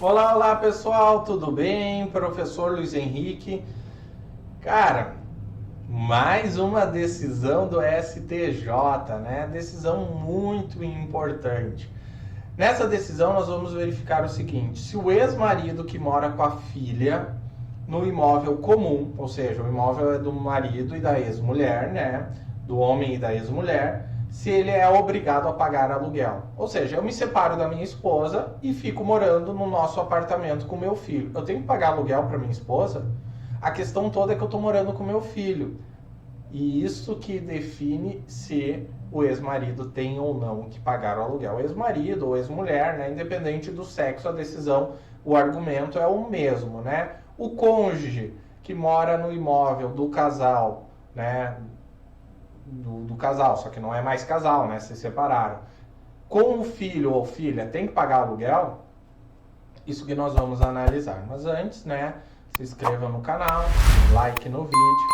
Olá, olá pessoal, tudo bem? Professor Luiz Henrique. Cara, mais uma decisão do STJ, né? Decisão muito importante. Nessa decisão nós vamos verificar o seguinte: se o ex-marido que mora com a filha no imóvel comum, ou seja, o imóvel é do marido e da ex-mulher, né? Do homem e da ex-mulher, se ele é obrigado a pagar aluguel. Ou seja, eu me separo da minha esposa e fico morando no nosso apartamento com meu filho. Eu tenho que pagar aluguel para minha esposa? A questão toda é que eu estou morando com meu filho. E isso que define se o ex-marido tem ou não que pagar o aluguel. Ex-marido ou ex-mulher, né? Independente do sexo, a decisão, o argumento é o mesmo, né? O cônjuge que mora no imóvel do casal, né? Do casal, só que não é mais casal, né? Se separaram. Com o filho ou filha, tem que pagar aluguel? Isso que nós vamos analisar. Mas antes, né? Se inscreva no canal, like no vídeo,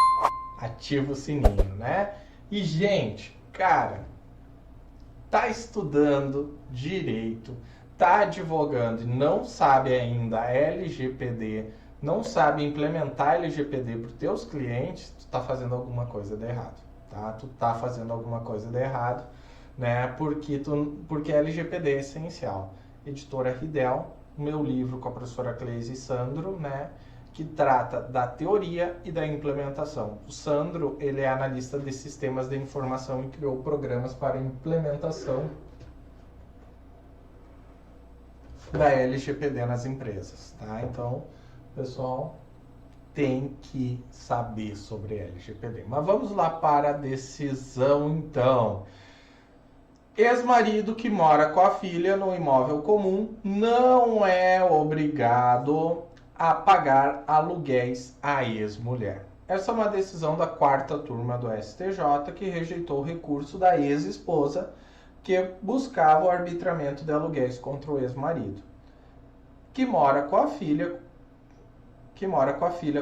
ativa o sininho, né? E, gente, cara, tá estudando direito, tá advogando e não sabe ainda LGPD, não sabe implementar LGPD para os teus clientes, tu tá fazendo alguma coisa de errado. Tá? Tu tá fazendo alguma coisa de errado, né? Porque LGPD é essencial. Editora Ridel, meu livro com a professora Cleise e Sandro, né? Que trata da teoria e da implementação. O Sandro, ele é analista de sistemas de informação e criou programas para implementação da LGPD nas empresas, tá? Então, pessoal, tem que saber sobre LGPD. Mas vamos lá para a decisão, então. Ex-marido que mora com a filha no imóvel comum não é obrigado a pagar aluguéis à ex-mulher. Essa é uma decisão da 4ª turma do STJ que rejeitou o recurso da ex-esposa que buscava o arbitramento de aluguéis contra o ex-marido, que mora com a filha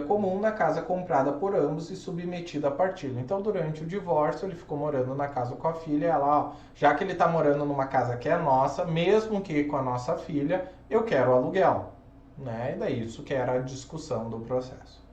comum na casa comprada por ambos e submetida à partilha. Então, durante o divórcio, ele ficou morando na casa com a filha. Ela, ó, já que ele está morando numa casa que é nossa, mesmo que com a nossa filha, eu quero aluguel. Né? E daí isso que era a discussão do processo.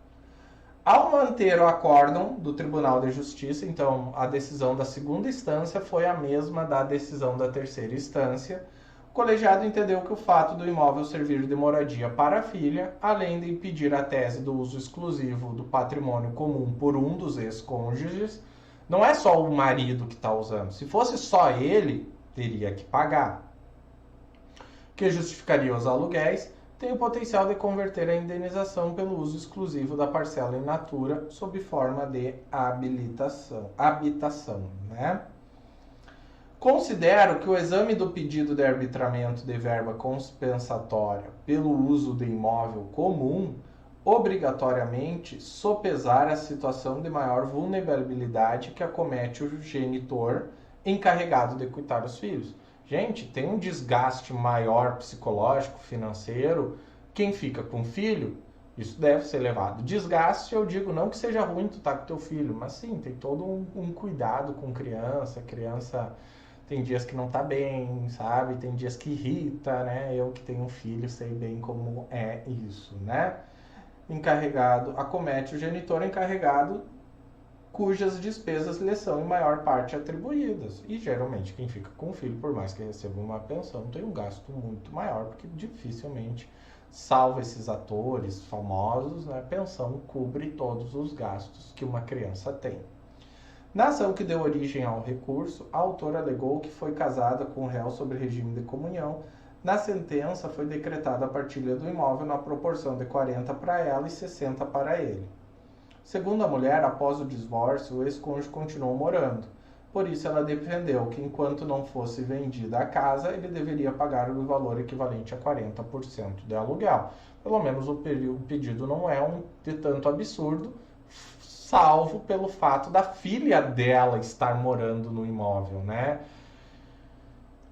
Ao manter o acórdão do Tribunal de Justiça, então a decisão da 2ª instância foi a mesma da decisão da 3ª instância. O colegiado entendeu que o fato do imóvel servir de moradia para a filha, além de impedir a tese do uso exclusivo do patrimônio comum por um dos ex-cônjuges, não é só o marido que está usando. Se fosse só ele, teria que pagar. O que justificaria os aluguéis tem o potencial de converter a indenização pelo uso exclusivo da parcela in natura sob forma de habitação, né? Considero que o exame do pedido de arbitramento de verba compensatória pelo uso de imóvel comum obrigatoriamente sopesar a situação de maior vulnerabilidade que acomete o genitor encarregado de cuidar dos filhos. Gente, tem um desgaste maior psicológico, financeiro, quem fica com o filho, isso deve ser levado. Desgaste, eu digo, não que seja ruim tu estar com teu filho, mas sim, tem todo um cuidado com criança tem dias que não tá bem, sabe? Tem dias que irrita, né? Eu que tenho um filho sei bem como é isso, né? Encarregado, acomete o genitor encarregado cujas despesas lhe são em maior parte atribuídas. E geralmente quem fica com o filho, por mais que receba uma pensão, tem um gasto muito maior, porque dificilmente, salvo esses atores famosos, né, a pensão cobre todos os gastos que uma criança tem. Na ação que deu origem ao recurso, a autora alegou que foi casada com o réu sob regime de comunhão. Na sentença foi decretada a partilha do imóvel na proporção de 40 para ela e 60 para ele. Segundo a mulher, após o divórcio, o ex-cônjuge continuou morando. Por isso, ela defendeu que, enquanto não fosse vendida a casa, ele deveria pagar o valor equivalente a 40% de aluguel. Pelo menos o pedido não é de tanto absurdo, salvo pelo fato da filha dela estar morando no imóvel, né?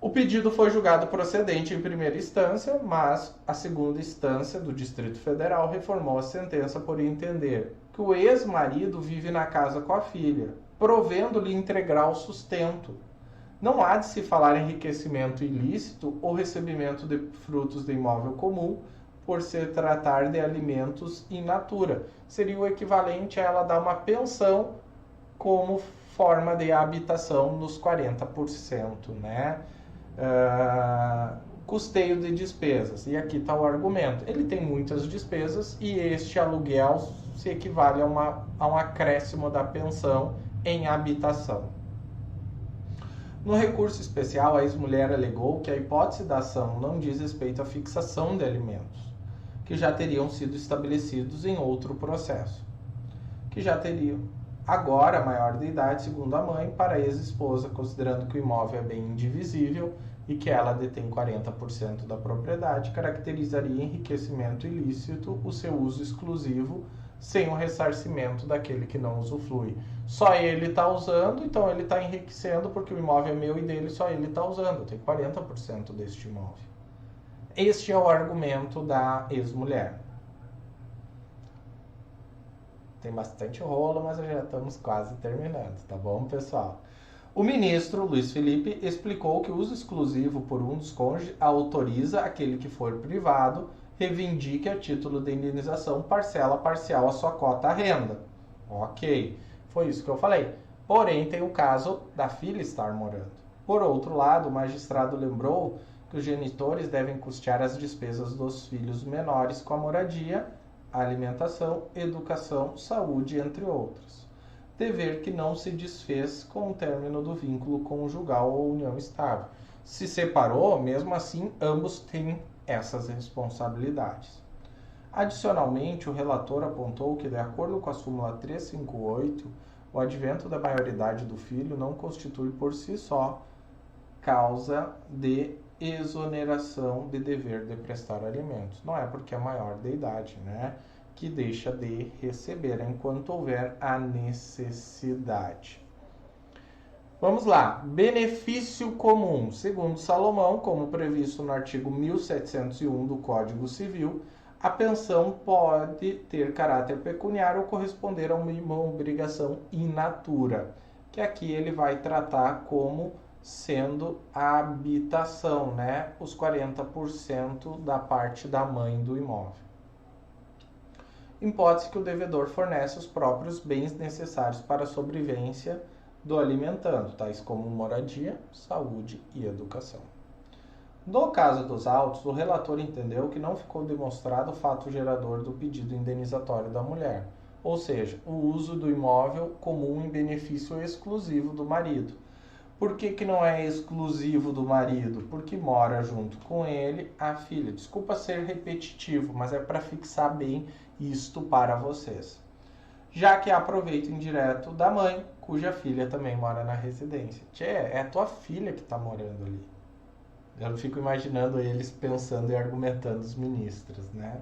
O pedido foi julgado procedente em primeira instância, mas a 2ª instância do Distrito Federal reformou a sentença por entender que o ex-marido vive na casa com a filha, provendo-lhe integral sustento, Não há de se falar em enriquecimento ilícito ou recebimento de frutos de imóvel comum, por se tratar de alimentos in natura. Seria o equivalente a ela dar uma pensão como forma de habitação nos 40%, né? Custeio de despesas. E aqui está o argumento. Ele tem muitas despesas e este aluguel se equivale a um acréscimo da pensão em habitação. No recurso especial, a ex-mulher alegou que a hipótese da ação não diz respeito à fixação de alimentos, que já teriam sido estabelecidos em outro processo, que já teriam agora maior de idade, segundo a mãe, para a ex-esposa, considerando que o imóvel é bem indivisível e que ela detém 40% da propriedade, caracterizaria enriquecimento ilícito o seu uso exclusivo sem o ressarcimento daquele que não usufrui. Só ele está usando, então ele está enriquecendo porque o imóvel é meu e dele, só ele está usando. Eu tenho 40% deste imóvel. Este é o argumento da ex-mulher. Tem bastante rolo, mas já estamos quase terminando, tá bom, pessoal? O ministro Luiz Felipe explicou que o uso exclusivo por um dos cônjuges autoriza aquele que for privado reivindique a título de indenização parcela parcial a sua cota à renda. Ok, foi isso que eu falei. Porém, tem o caso da filha estar morando. Por outro lado, o magistrado lembrou que os genitores devem custear as despesas dos filhos menores com a moradia, a alimentação, educação, saúde, entre outros. Dever que não se desfez com o término do vínculo conjugal ou união estável. Se separou, mesmo assim, ambos têm essas responsabilidades. Adicionalmente, o relator apontou que, de acordo com a súmula 358, o advento da maioridade do filho não constitui por si só causa de exoneração de dever de prestar alimentos. Não é porque é maior de idade, né, que deixa de receber, enquanto houver a necessidade. Vamos lá. Benefício comum. Segundo Salomão, como previsto no artigo 1701 do Código Civil, a pensão pode ter caráter pecuniário ou corresponder a uma obrigação in natura, que aqui ele vai tratar como sendo a habitação, né? Os 40% da parte da mãe do imóvel. Hipótese que o devedor fornece os próprios bens necessários para a sobrevivência do alimentando, tais como moradia, saúde e educação. No caso dos autos, o relator entendeu que não ficou demonstrado o fato gerador do pedido indenizatório da mulher, ou seja, o uso do imóvel comum em benefício exclusivo do marido. Por que não é exclusivo do marido? Porque mora junto com ele a filha. Desculpa ser repetitivo, mas é para fixar bem isto para vocês. Já que há proveito indireto da mãe, cuja filha também mora na residência. Tchê, é a tua filha que está morando ali. Eu fico imaginando eles pensando e argumentando os ministros, né?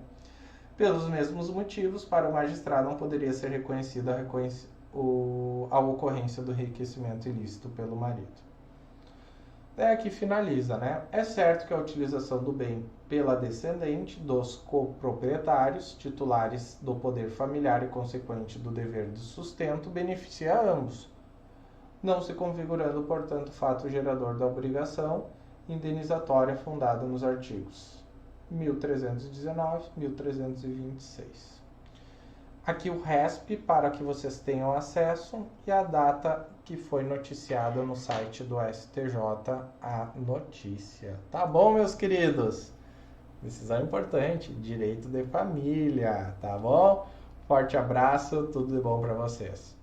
Pelos mesmos motivos, para o magistrado não poderia ser reconhecida a ocorrência do enriquecimento ilícito pelo marido. Daí aqui finaliza, né? É certo que a utilização do bem pela descendente dos coproprietários, titulares do poder familiar e consequente do dever de sustento, beneficia a ambos, não se configurando, portanto, fato gerador da obrigação indenizatória fundada nos artigos 1319 e 1326. Aqui o RESP para que vocês tenham acesso e a data que foi noticiada no site do STJ a notícia. Tá bom, meus queridos? Decisão importante, direito de família, tá bom? Forte abraço, tudo de bom para vocês.